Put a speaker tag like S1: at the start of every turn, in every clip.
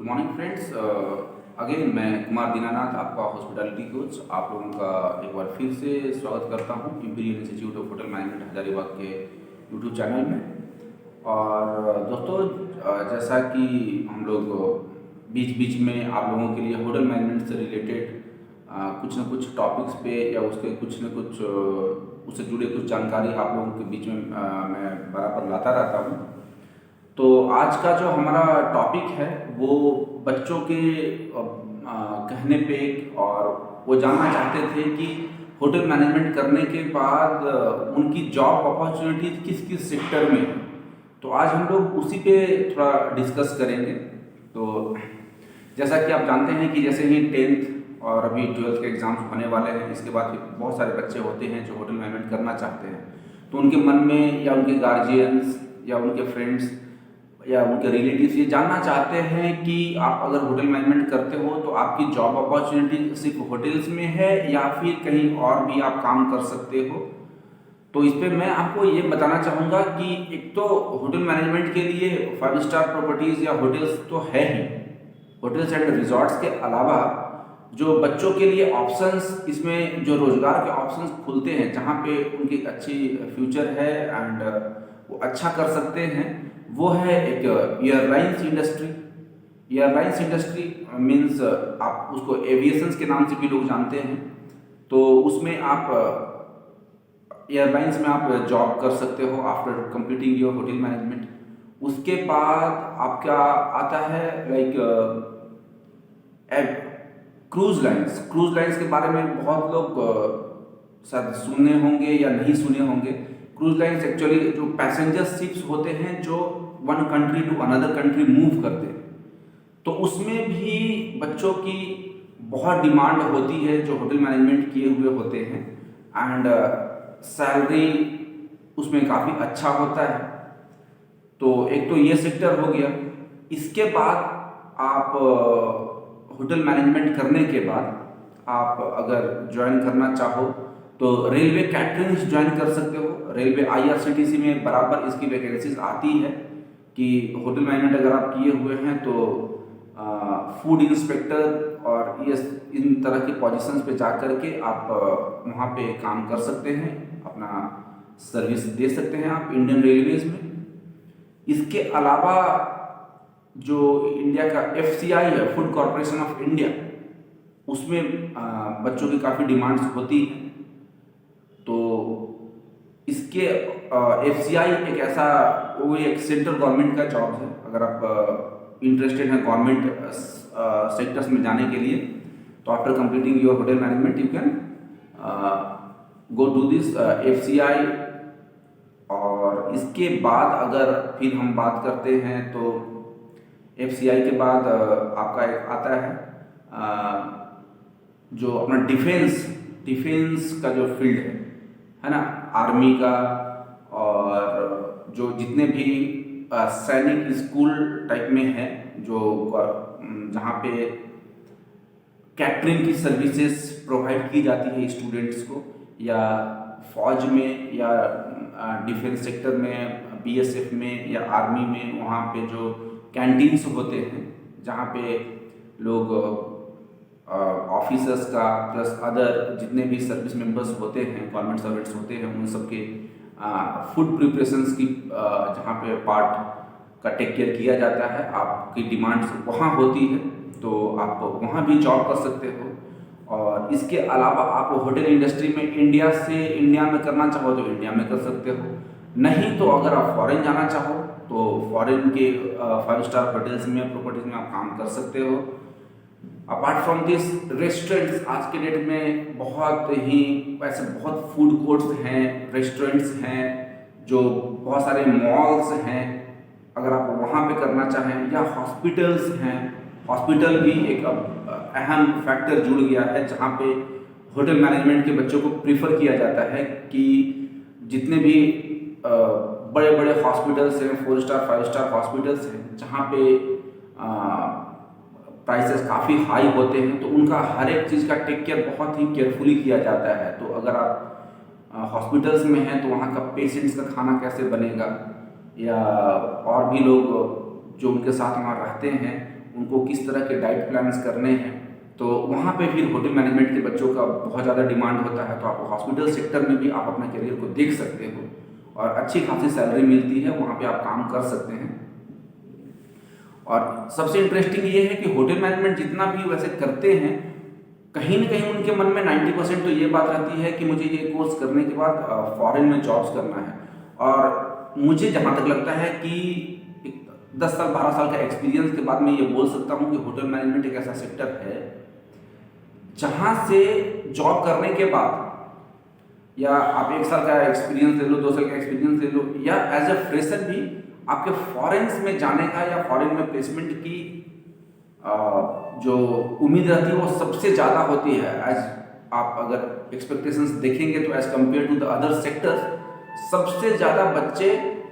S1: Good morning friends. Again मैं कुमार दीनानाथ, आपका hospitality coach, आप लोगों का एक बार फिर से स्वागत करता हूं imperial institute of hotel management Hazaribagh के यूट्यूब चैनल में। और दोस्तों, जैसा कि हम लोग बीच बीच में आप लोगों के लिए होटल मैनेजमेंट से रिलेटेड कुछ न कुछ टॉपिक्स पे या उसके कुछ न कुछ उससे जुड़े कुछ जानकारी आप लोगों के बीच में मैं बराबर लाता रहता हूँ। तो आज का जो हमारा टॉपिक है वो बच्चों के कहने पे, और वो जानना चाहते थे कि होटल मैनेजमेंट करने के बाद उनकी जॉब अपॉर्चुनिटीज किस किस सेक्टर में है। तो आज हम लोग उसी पे थोड़ा डिस्कस करेंगे। तो जैसा कि आप जानते हैं कि जैसे ही 10th और अभी 12th के एग्ज़ाम्स होने वाले हैं, इसके बाद बहुत सारे बच्चे होते हैं जो होटल मैनेजमेंट करना चाहते हैं। तो उनके मन में या उनके गार्जियंस या उनके फ्रेंड्स या उनके रिलेटिव्स ये जानना चाहते हैं कि आप अगर होटल मैनेजमेंट करते हो तो आपकी जॉब अपॉर्चुनिटी सिर्फ होटल्स में है या फिर कहीं और भी आप काम कर सकते हो। तो इस पर मैं आपको ये बताना चाहूँगा कि एक तो होटल मैनेजमेंट के लिए 5 स्टार प्रॉपर्टीज़ या होटल्स तो है ही, होटल्स एंड रिजॉर्ट्स के अलावा जो बच्चों के लिए ऑप्शंस, इसमें जो रोज़गार के ऑप्शंस खुलते हैं जहाँ पे उनकी अच्छी फ्यूचर है एंड वो अच्छा कर सकते हैं, वो है एक airlines industry. Airlines industry means आप उसको एविएशंस के नाम से भी लोग जानते हैं। तो उसमें आप एयरलाइंस में आप जॉब कर सकते हो after completing your hotel management. उसके बाद आपका आता है like cruise lines. Cruise lines के बारे में बहुत लोग शायद सुने होंगे या नहीं सुने होंगे। क्रूज लाइंस एक्चुअली जो पैसेंजर शिप्स होते हैं जो one country to another country move करते हैं, तो उसमें भी बच्चों की बहुत डिमांड होती है जो होटल मैनेजमेंट किए हुए होते हैं। एंड सैलरी उसमें काफ़ी अच्छा होता है। तो एक तो ये सेक्टर हो गया। इसके बाद आप होटल मैनेजमेंट करने के बाद आप अगर ज्वाइन करना चाहो तो रेलवे कैटरिंग्स ज्वाइन कर सकते हो। रेलवे IRCTC में बराबर इसकी वैकेंसीज आती है कि होटल मैनेजमेंट अगर आप किए हुए हैं तो फूड इंस्पेक्टर और ये इन तरह की पोजीशंस पे जा कर के आप वहाँ पे काम कर सकते हैं, अपना सर्विस दे सकते हैं आप इंडियन रेलवेज में। इसके अलावा जो इंडिया का FCI है, फूड कॉरपोरेशन ऑफ इंडिया, उसमें बच्चों की काफ़ी डिमांड्स होती हैं। तो इसके FCI एक ऐसा, वो एक सेंट्रल गवर्नमेंट का जॉब है। अगर आप इंटरेस्टेड हैं गवर्नमेंट सेक्टर्स में जाने के लिए, तो after completing your hotel management you can go to this FCI। और इसके बाद अगर फिर हम बात करते हैं तो FCI के बाद आपका एक आता है जो अपना डिफेंस का जो फील्ड है ना, आर्मी का, और जो जितने भी सैनिक स्कूल टाइप में है, जो जहाँ पे कैटरिंग की सर्विसेज प्रोवाइड की जाती है स्टूडेंट्स को, या फौज में या डिफेंस सेक्टर में, BSF में या आर्मी में, वहाँ पे जो कैंटीन्स होते हैं जहाँ पे लोग ऑफिसर्स का प्लस अदर जितने भी सर्विस मेंबर्स होते हैं, गवर्नमेंट सर्वेंट्स होते हैं, उन सबके फूड प्रिपरेशंस की जहाँ पे पार्ट का टेक केयर किया जाता है, आपकी डिमांड्स वहाँ होती है तो आप वहाँ भी जॉब कर सकते हो। और इसके अलावा आप होटल इंडस्ट्री में इंडिया में करना चाहो तो इंडिया में कर सकते हो, नहीं तो अगर आप फॉरेन जाना चाहो तो फॉरेन के 5 स्टार होटल्स में, प्रॉपर्टीज में आप काम कर सकते हो। अपार्ट फ्रॉम दिस, रेस्टोरेंट्स आज के डेट में बहुत ही ऐसे बहुत फूड कोर्ट्स हैं, रेस्टोरेंट्स हैं, जो बहुत सारे मॉल्स हैं, अगर आप वहाँ पे करना चाहें, या हॉस्पिटल्स हैं। हॉस्पिटल भी एक अहम फैक्टर जुड़ गया है जहाँ पे होटल मैनेजमेंट के बच्चों को प्रीफर किया जाता है कि जितने भी बड़े बड़े हॉस्पिटल्स हैं, 4 स्टार 5 स्टार हॉस्पिटल्स हैं, जहाँ पे प्राइसेस काफ़ी हाई होते हैं, तो उनका हर एक चीज़ का टेक केयर बहुत ही केयरफुली किया जाता है। तो अगर आप हॉस्पिटल्स में हैं तो वहाँ का पेशेंट्स का खाना कैसे बनेगा, या और भी लोग जो उनके साथ वहाँ रहते हैं उनको किस तरह के डाइट प्लान्स करने हैं, तो वहाँ पे फिर होटल मैनेजमेंट के बच्चों का बहुत ज़्यादा डिमांड होता है। तो आप हॉस्पिटल सेक्टर में भी आप अपना करियर को देख सकते हो और अच्छी खासी सैलरी मिलती है, वहाँ पे आप काम कर सकते हैं। और सबसे इंटरेस्टिंग ये है कि होटल मैनेजमेंट जितना भी वैसे करते हैं, कहीं ना कहीं उनके मन में 90% तो ये बात रहती है कि मुझे ये कोर्स करने के बाद फॉरेन में जॉब्स करना है। और मुझे जहाँ तक लगता है कि 10 साल 12 साल का एक्सपीरियंस के बाद मैं ये बोल सकता हूँ कि होटल मैनेजमेंट एक ऐसा सेक्टर है जहाँ से जॉब करने के बाद, या आप 1 साल का एक्सपीरियंस ले लो, 2 साल का एक्सपीरियंस ले लो, या एज ए फ्रेशर भी आपके फॉरेन्स में जाने का या फॉरेन में प्लेसमेंट की जो उम्मीद रहती है वो सबसे ज़्यादा होती है। एज आप अगर एक्सपेक्टेशंस देखेंगे तो as compared to the other sectors, सबसे ज़्यादा बच्चे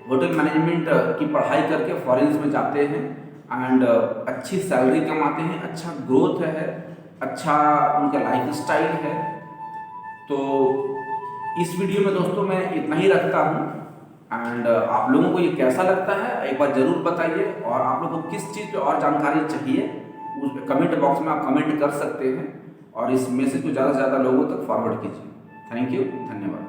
S1: होटल मैनेजमेंट की पढ़ाई करके फॉरेन्स में जाते हैं एंड अच्छी सैलरी कमाते हैं, अच्छा ग्रोथ है, अच्छा उनका लाइफ स्टाइल है। तो इस वीडियो में दोस्तों मैं इतना ही रखता हूँ एंड आप लोगों को ये कैसा लगता है एक बार ज़रूर बताइए, और आप लोगों को किस चीज़ पे और जानकारी चाहिए उस कमेंट बॉक्स में आप कमेंट कर सकते हैं और इस मैसेज को ज़्यादा से ज़्यादा लोगों तक फॉरवर्ड कीजिए। थैंक यू, धन्यवाद।